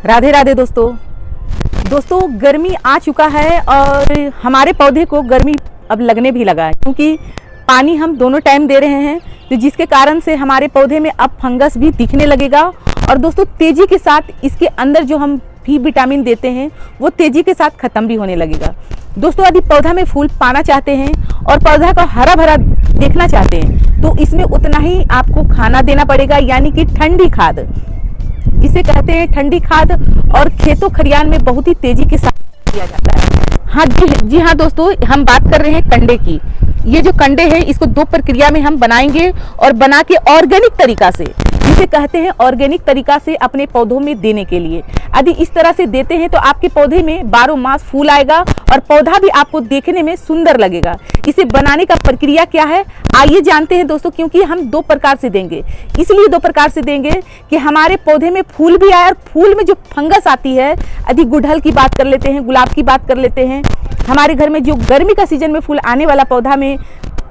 राधे राधे दोस्तों गर्मी आ चुका है और हमारे पौधे को गर्मी अब लगने भी लगा है, क्योंकि पानी हम दोनों टाइम दे रहे हैं, तो जिसके कारण से हमारे पौधे में अब फंगस भी दिखने लगेगा। और दोस्तों तेजी के साथ इसके अंदर जो हम भी विटामिन देते हैं वो तेजी के साथ खत्म भी होने लगेगा। दोस्तों यदि पौधा में फूल पाना चाहते हैं और पौधा को हरा भरा देखना चाहते हैं तो इसमें उतना ही आपको खाना देना पड़ेगा, यानी कि ठंडी खाद, जिसे कहते हैं ठंडी खाद, और खेतों खरियान में बहुत ही तेजी के साथ किया जाता है। हाँ जी हाँ दोस्तों, हम बात कर रहे हैं कंडे की। ये जो कंडे हैं इसको 2 प्रक्रिया में हम बनाएंगे और बना के ऑर्गेनिक तरीका से, जिसे कहते हैं ऑर्गेनिक तरीका से अपने पौधों में देने के लिए। यदि इस तरह से देते हैं तो आपके पौधे में 12 मास फूल आएगा और पौधा भी आपको देखने में सुंदर लगेगा। इसे बनाने का प्रक्रिया क्या है आइए जानते हैं दोस्तों, क्योंकि हम 2 प्रकार से देंगे। इसलिए 2 प्रकार से देंगे कि हमारे पौधे में फूल भी आए और फूल में जो फंगस आती है, यदि गुड़हल की बात कर लेते हैं, गुलाब की बात कर लेते हैं, हमारे घर में जो गर्मी का सीजन में फूल आने वाला पौधा में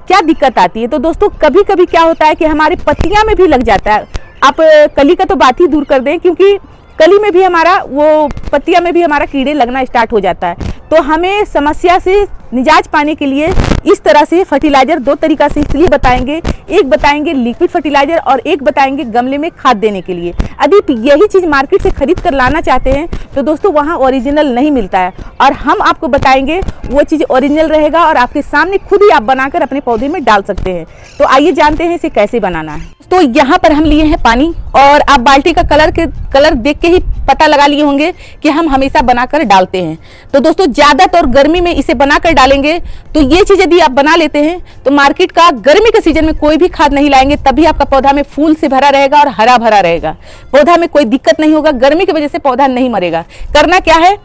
क्या दिक्कत आती है, तो दोस्तों कभी कभी क्या होता है कि हमारे पत्तियां में भी लग जाता है। आप कली का तो बात ही दूर कर दें, क्योंकि कली में भी हमारा वो पत्तियां में भी हमारा कीड़े लगना स्टार्ट हो जाता है। तो हमें समस्या से निजात पाने के लिए इस तरह से फर्टिलाइजर 2 तरीका से इसलिए बताएंगे, एक बताएंगे लिक्विड फर्टिलाइजर और एक बताएंगे गमले में खाद देने के लिए। यदि यही चीज़ मार्केट से खरीद कर लाना चाहते हैं तो दोस्तों वहाँ ओरिजिनल नहीं मिलता है, और हम आपको बताएंगे वो चीज़ ओरिजिनल रहेगा और आपके सामने खुद ही आप बनाकर अपने पौधे में डाल सकते हैं। तो आइए जानते हैं इसे कैसे बनाना है। तो यहाँ पर हम लिए हैं पानी, और आप बाल्टी का कलर देख के ही पता लगा लिए होंगे कि हम हमेशा बनाकर डालते हैं। तो दोस्तों ज़्यादातर गर्मी में इसे बनाकर डालेंगे, तो ये चीज़ यदि आप बना लेते हैं तो मार्केट का गर्मी के सीजन में कोई भी खाद नहीं लाएंगे, तभी आपका पौधा में फूल से भरा रहेगा और हरा भरा रहेगा। पौधा में कोई दिक्कत नहीं होगा, गर्मी की वजह से पौधा नहीं मरेगा। करना क्या है,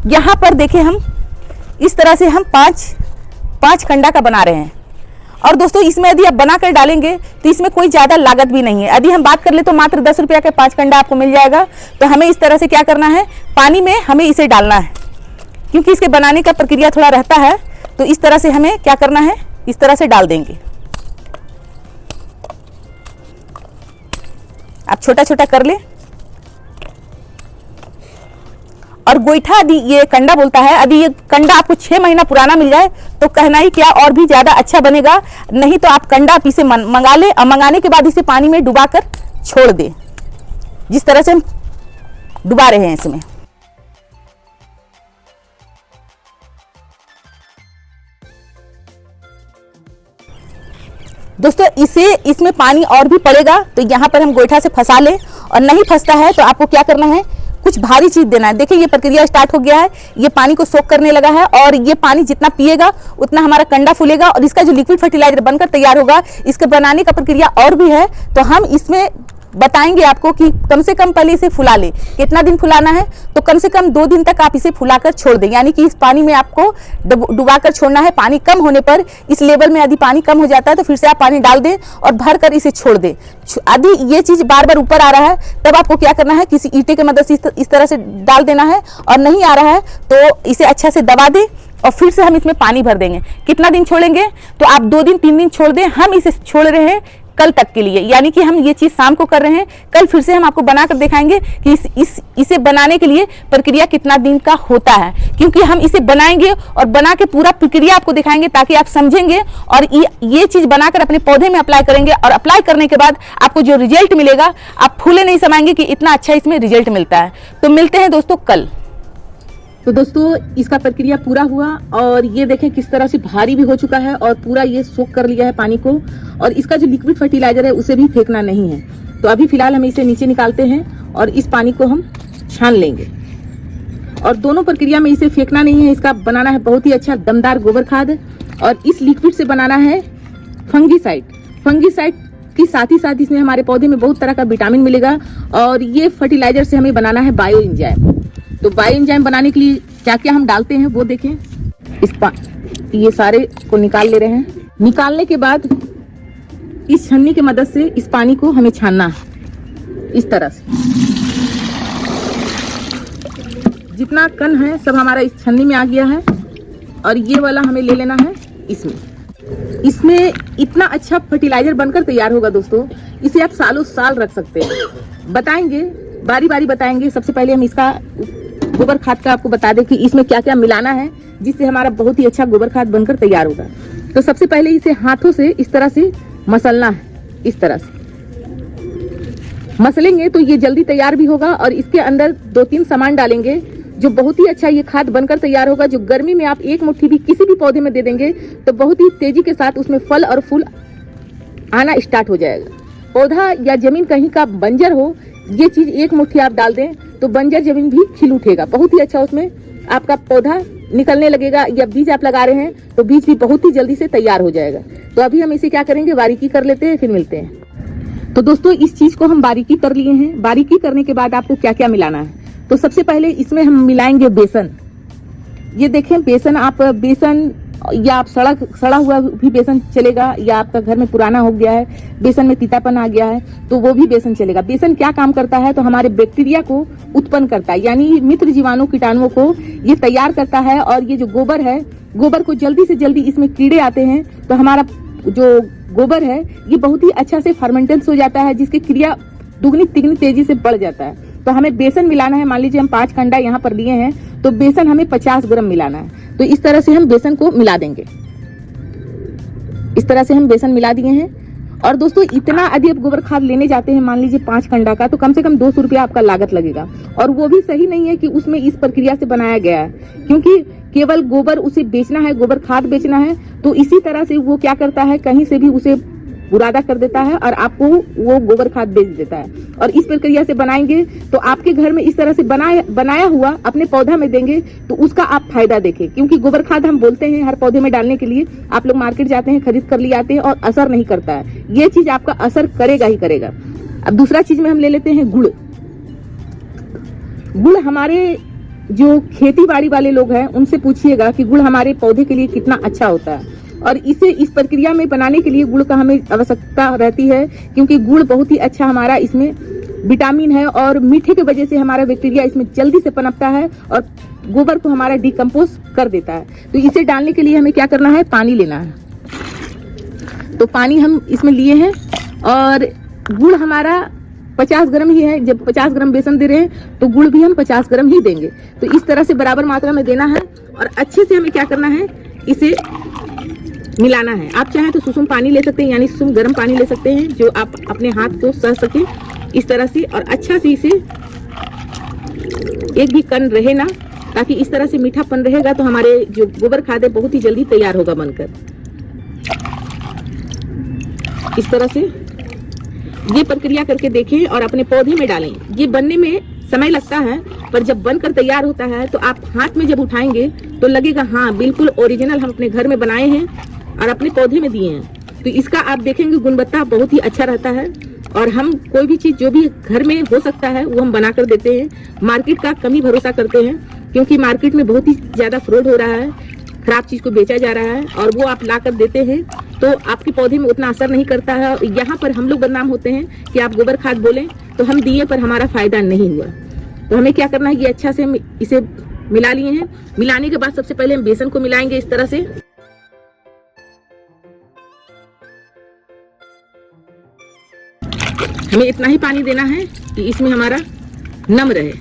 यहाँ पर देखिए हम इस तरह से हम 5 कंडा का बना रहे हैं। और दोस्तों इसमें यदि आप बना कर डालेंगे तो इसमें कोई ज़्यादा लागत भी नहीं है। यदि हम बात कर ले तो मात्र 10 रुपया के 5 कंडा आपको मिल जाएगा। तो हमें इस तरह से क्या करना है, पानी में हमें इसे डालना है, क्योंकि इसके बनाने का प्रक्रिया थोड़ा रहता है। तो इस तरह से हमें क्या करना है, इस तरह से डाल देंगे। आप छोटा छोटा कर ले। और गोईठा यदि ये कंडा बोलता है, यदि ये कंडा आपको 6 महीना पुराना मिल जाए तो कहना ही क्या, और भी ज़्यादा अच्छा बनेगा। नहीं तो आप कंडा आप इसे मंगा ले, और मंगाने के बाद इसे पानी में डुबा कर छोड़ दे, जिस तरह से हम डुबा रहे हैं इसमें। दोस्तों इसमें पानी और भी पड़ेगा, तो यहाँ पर हम गोईठा से फंसा ले, और नहीं फंसता है तो आपको क्या करना है, कुछ भारी चीज देना है। देखिए ये प्रक्रिया स्टार्ट हो गया है, ये पानी को सोख करने लगा है, और ये पानी जितना पिएगा उतना हमारा कंडा फूलेगा और इसका जो लिक्विड फर्टिलाइजर बनकर तैयार होगा। इसके बनाने का प्रक्रिया और भी है, तो हम इसमें बताएंगे आपको कि कम से कम पहले इसे फुला ले। कितना दिन फुलाना है, तो कम से कम 2 दिन तक आप इसे फुलाकर छोड़ दें, यानी कि इस पानी में आपको डुबाकर छोड़ना है। पानी कम होने पर, इस लेवल में यदि पानी कम हो जाता है तो फिर से आप पानी डाल दें और भर कर इसे छोड़ दें। यदि ये चीज़ बार बार ऊपर आ रहा है तब आपको क्या करना है, किसी ईंटे की मदद से इस तरह से डाल देना है, और नहीं आ रहा है तो इसे अच्छा से दबा दें और फिर से हम इसमें पानी भर देंगे। कितना दिन छोड़ेंगे, तो आप 2 दिन 3 दिन छोड़ दें। हम इसे छोड़ रहे हैं कल तक के लिए, यानी कि हम ये चीज़ शाम को कर रहे हैं। कल फिर से हम आपको बनाकर दिखाएंगे कि इसे बनाने के लिए प्रक्रिया कितना दिन का होता है, क्योंकि हम इसे बनाएंगे और बना के पूरा प्रक्रिया आपको दिखाएंगे ताकि आप समझेंगे और ये चीज़ बनाकर अपने पौधे में अप्लाई करेंगे, और अप्लाई करने के बाद आपको जो रिजल्ट मिलेगा आप फूले नहीं समाएंगे कि इतना अच्छा इसमें रिजल्ट मिलता है। तो मिलते हैं दोस्तों कल। तो दोस्तों इसका प्रक्रिया पूरा हुआ, और ये देखें किस तरह से भारी भी हो चुका है और पूरा ये सोख कर लिया है पानी को, और इसका जो लिक्विड फर्टिलाइजर है उसे भी फेंकना नहीं है। तो अभी फिलहाल हम इसे नीचे निकालते हैं और इस पानी को हम छान लेंगे। और दोनों प्रक्रिया में इसे फेंकना नहीं है, इसका बनाना है बहुत ही अच्छा दमदार गोबर खाद, और इस लिक्विड से बनाना है फंगीसाइड के साथ ही साथ इसमें हमारे पौधे में बहुत तरह का विटामिन मिलेगा। और ये फर्टिलाइजर से हमें बनाना है बायो एंजाइम। तो बायो एंजाइम बनाने के लिए क्या क्या हम डालते हैं वो देखें। ये सारे को निकाल ले रहे हैं। निकालने के बाद इस छन्नी की मदद से इस पानी को हमें छानना है इस तरह से। जितना कण है सब हमारा इस छन्नी में आ गया है, और ये वाला हमें ले लेना है इसमें इतना अच्छा फर्टिलाइजर बनकर तैयार होगा दोस्तों, इसे आप सालों साल रख सकते हैं। बताएंगे बारी बारी बताएंगे। सबसे पहले हम इसका गोबर खाद का आपको बता दें कि इसमें क्या क्या मिलाना है जिससे हमारा बहुत ही अच्छा गोबर खाद बनकर तैयार होगा। तो सबसे पहले इसे हाथों से इस तरह से मसलना है। इस तरह से मसलेंगे तो ये जल्दी तैयार भी होगा और इसके अंदर 2-3 सामान डालेंगे जो बहुत ही अच्छा ये खाद बनकर तैयार होगा, जो गर्मी में आप एक मुट्ठी भी किसी भी पौधे में दे देंगे तो बहुत ही तेजी के साथ उसमें फल और फूल आना स्टार्ट हो जाएगा। पौधा या जमीन कहीं का बंजर हो, ये चीज एक मुट्ठी आप डाल दें तो बंजर जमीन भी खिल उठेगा, बहुत ही अच्छा उसमें आपका पौधा निकलने लगेगा। या बीज आप लगा रहे हैं तो बीज भी बहुत ही जल्दी से तैयार हो जाएगा। तो अभी हम इसे क्या करेंगे, बारीकी कर लेते हैं, फिर मिलते हैं। तो दोस्तों इस चीज को हम बारीकी कर लिए हैं। बारीकी करने के बाद आपको क्या क्या मिलाना है, तो सबसे पहले इसमें हम मिलाएंगे बेसन। ये देखें बेसन, आप बेसन या आप सड़ा हुआ भी बेसन चलेगा, या आपका घर में पुराना हो गया है, बेसन में तीतापन आ गया है तो वो भी बेसन चलेगा। बेसन क्या काम करता है, तो हमारे बैक्टीरिया को उत्पन्न करता है, यानी मित्र जीवाणु कीटाणुओं को ये तैयार करता है। और ये जो गोबर है, गोबर को जल्दी से जल्दी इसमें कीड़े आते हैं तो हमारा जो गोबर है ये बहुत ही अच्छा से फर्मेंटेंस हो जाता है, जिसकी क्रिया दुगनी तिगनी तेजी से बढ़ जाता है। तो हमें बेसन मिलाना है। मान लीजिए हम 5 कंडा यहाँ पर लिए हैं तो बेसन हमें 50 ग्राम मिलाना है। तो इस तरह से हम बेसन को मिला देंगे। इस तरह से हम बेसन मिला दिए हैं। और दोस्तों इतना यदि आप गोबर खाद लेने जाते हैं, मान लीजिए 5 कंडा का, तो कम से कम 200 रुपया आपका लागत लगेगा। और वो भी सही नहीं है कि उसमें इस प्रक्रिया से बनाया गया है, क्योंकि केवल गोबर उसे बेचना है, गोबर खाद बेचना है, तो इसी तरह से वो क्या करता है, कहीं से भी उसे बुरादा कर देता है और आपको वो गोबर खाद बेच देता है। और इस प्रक्रिया से बनाएंगे तो आपके घर में इस तरह से बनाया हुआ अपने पौधा में देंगे तो उसका आप फायदा देखें। क्योंकि गोबर खाद हम बोलते हैं हर पौधे में डालने के लिए, आप लोग मार्केट जाते हैं, खरीद कर ले आते हैं और असर नहीं करता है। ये चीज आपका असर करेगा ही करेगा। अब दूसरा चीज में हम ले लेते हैं गुड़। गुड़ हमारे जो खेती बाड़ी वाले लोग हैं उनसे पूछिएगा कि गुड़ हमारे पौधे के लिए कितना अच्छा होता है। और इसे इस प्रक्रिया में बनाने के लिए गुड़ का हमें आवश्यकता रहती है, क्योंकि गुड़ बहुत ही अच्छा हमारा इसमें विटामिन है और मीठे की वजह से हमारा बैक्टीरिया इसमें जल्दी से पनपता है और गोबर को हमारा डिकम्पोज कर देता है। तो इसे डालने के लिए हमें क्या करना है, पानी लेना है। तो पानी हम इसमें लिए हैं और गुड़ हमारा 50 ग्राम ही है। जब 50 ग्राम बेसन दे रहे हैं तो गुड़ भी हम 50 ग्राम ही देंगे। तो इस तरह से बराबर मात्रा में देना है और अच्छे से हमें क्या करना है, इसे मिलाना है। आप चाहें तो सुसुम पानी ले सकते हैं, यानी सुसुम गर्म पानी ले सकते हैं जो आप अपने हाथ को सह सके इस तरह से। और अच्छा से इसे एक भी कण रहे ना, ताकि इस तरह से मीठापन रहेगा तो हमारे जो गोबर खाद है बहुत ही जल्दी तैयार होगा बनकर। इस तरह से ये प्रक्रिया करके देखें और अपने पौधे में डालें। ये बनने में समय लगता है, पर जब बनकर तैयार होता है तो आप हाथ में जब उठाएंगे तो लगेगा हाँ बिल्कुल ओरिजिनल हम अपने घर में बनाए हैं और अपने पौधे में दिए हैं। तो इसका आप देखेंगे गुणवत्ता बहुत ही अच्छा रहता है। और हम कोई भी चीज जो भी घर में हो सकता है वो हम बना कर देते हैं। मार्केट का कम ही भरोसा करते हैं, क्योंकि मार्केट में बहुत ही ज्यादा फ्रॉड हो रहा है, खराब चीज को बेचा जा रहा है और वो आप ला कर देते हैं तो आपके पौधे में उतना असर नहीं करता है। यहाँ पर हम लोग बदनाम होते हैं कि आप गोबर खाद बोलें तो हम दिए पर हमारा फायदा नहीं हुआ। तो हमें क्या करना है, ये अच्छा से इसे मिला लिए हैं। मिलाने के बाद सबसे पहले हम बेसन को मिलाएंगे इस तरह से। हमें इतना ही पानी देना है कि इसमें हमारा नम रहे।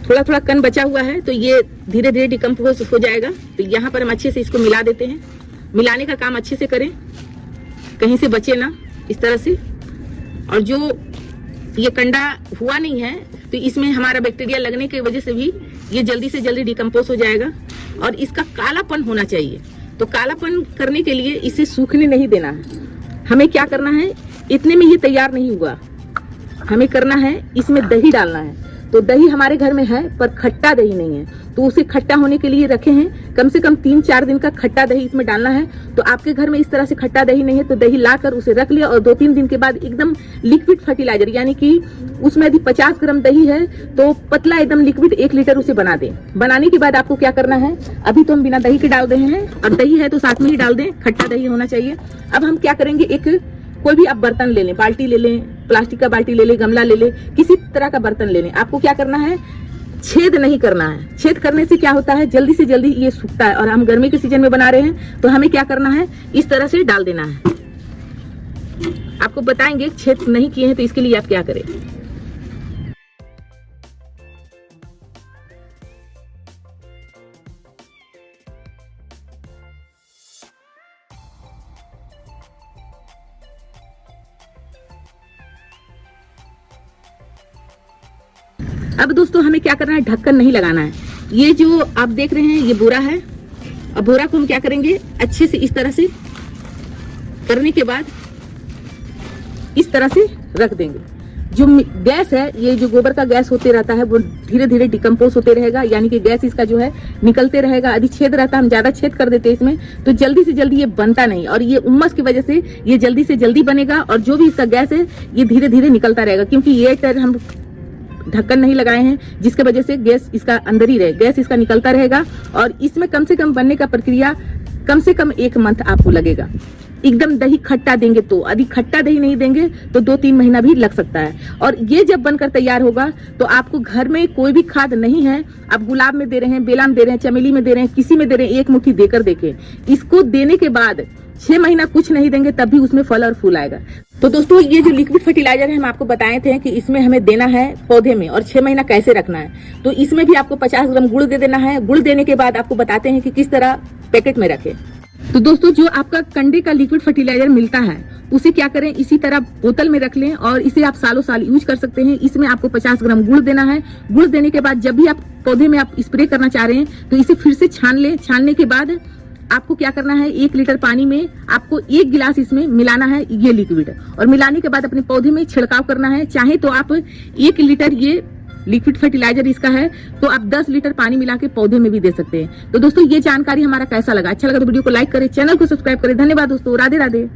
थोड़ा थोड़ा कण बचा हुआ है तो ये धीरे धीरे डिकम्पोज हो जाएगा। तो यहाँ पर हम अच्छे से इसको मिला देते हैं। मिलाने का काम अच्छे से करें, कहीं से बचे ना, इस तरह से। और जो ये कंडा हुआ नहीं है तो इसमें हमारा बैक्टीरिया लगने की वजह से भी ये जल्दी से जल्दी डिकम्पोज हो जाएगा। और इसका कालापन होना चाहिए। तो कालापन करने के लिए इसे सूखने नहीं देना है। हमें क्या करना है, इतने में ये तैयार नहीं हुआ, हमें करना है इसमें दही डालना है। तो दही हमारे घर में है पर खट्टा दही नहीं है, तो उसे खट्टा होने के लिए रखे हैं। कम से कम 3-4 दिन का खट्टा दही इसमें डालना है। तो आपके घर में इस तरह से खट्टा दही नहीं है तो दही लाकर उसे रख लिया और 2-3 दिन के बाद एकदम लिक्विड फर्टिलाइजर, यानी कि उसमें यदि 50 ग्राम दही है तो पतला एकदम लिक्विड 1 लीटर उसे बना दें। बनाने के बाद आपको क्या करना है, अभी तो हम बिना दही के डाल रहे हैं और दही है तो साथ में ही डाल दें, खट्टा दही होना चाहिए। अब हम क्या करेंगे, एक कोई भी आप बर्तन ले लें, बाल्टी ले लें, प्लास्टिक का बाल्टी ले लें, गमला ले लें, किसी तरह का बर्तन ले लें। आपको क्या करना है, छेद नहीं करना है। छेद करने से क्या होता है, जल्दी से जल्दी ये सूखता है। और हम गर्मी के सीजन में बना रहे हैं तो हमें क्या करना है, इस तरह से डाल देना है। आपको बताएंगे छेद नहीं किए हैं तो इसके लिए आप क्या करें। अब दोस्तों हमें क्या करना है, ढक्कन नहीं लगाना है। ये जो आप देख रहे हैं ये बोरा है। अब बोरा को हम क्या करेंगे, अच्छे से इस तरह से करने के बाद इस तरह से रख देंगे। जो गैस है, ये जो गोबर का गैस होते रहता है वो धीरे धीरे डिकम्पोज होते रहेगा, यानी कि गैस इसका जो है निकलते रहेगा। यदि छेद रहता है, हम ज्यादा छेद कर देते हैं इसमें, तो जल्दी से जल्दी ये बनता नहीं, और ये उम्मस की वजह से ये जल्दी से जल्दी बनेगा, और जो भी इसका गैस है ये धीरे धीरे निकलता रहेगा, क्योंकि ये हम ढक्कन नहीं लगाए हैं, जिसके वजह से गैस इसका अंदर ही रहे, गैस इसका निकलता रहेगा। और इसमें कम से कम बनने का प्रक्रिया कम से कम 1 मंथ आपको लगेगा। एकदम दही खट्टा देंगे तो, यदि खट्टा दही नहीं देंगे तो 2-3 महीना भी लग सकता है। और ये जब बनकर तैयार होगा तो आपको घर में कोई भी खाद नहीं है, आप गुलाब में दे रहे हैं, बेला में दे रहे हैं, चमेली में दे रहे हैं, किसी में दे रहे हैं, 1 मुट्ठी देकर देखें। इसको देने के बाद 6 महीना कुछ नहीं देंगे तब भी उसमें फल और फूल आएगा। तो दोस्तों ये जो लिक्विड फर्टिलाइजर है हम आपको बताए थे कि इसमें हमें देना है पौधे में, और 6 महीना कैसे रखना है। तो इसमें भी आपको 50 ग्राम गुड़ दे देना है। गुड़ देने के बाद आपको बताते हैं कि किस तरह पैकेट में रखें। तो दोस्तों जो आपका कंडे का लिक्विड फर्टिलाइजर मिलता है उसे क्या करें, इसी तरह बोतल में रख लें, और इसे आप सालों साल यूज कर सकते हैं। इसमें आपको 50 ग्राम गुड़ देना है। गुड़ देने के बाद जब भी आप पौधे में आप स्प्रे करना चाह रहे हैं तो इसे फिर से छान लें। छानने के बाद आपको क्या करना है, 1 लीटर पानी में आपको 1 गिलास इसमें मिलाना है ये लिक्विड, और मिलाने के बाद अपने पौधे में छिड़काव करना है। चाहे तो आप 1 लीटर ये लिक्विड फर्टिलाइजर इसका है तो आप 10 लीटर पानी मिला के पौधे में भी दे सकते हैं। तो दोस्तों ये जानकारी हमारा कैसा लगा, अच्छा लगा तो वीडियो को लाइक करें, चैनल को सब्सक्राइब करें। धन्यवाद दोस्तों, राधे राधे।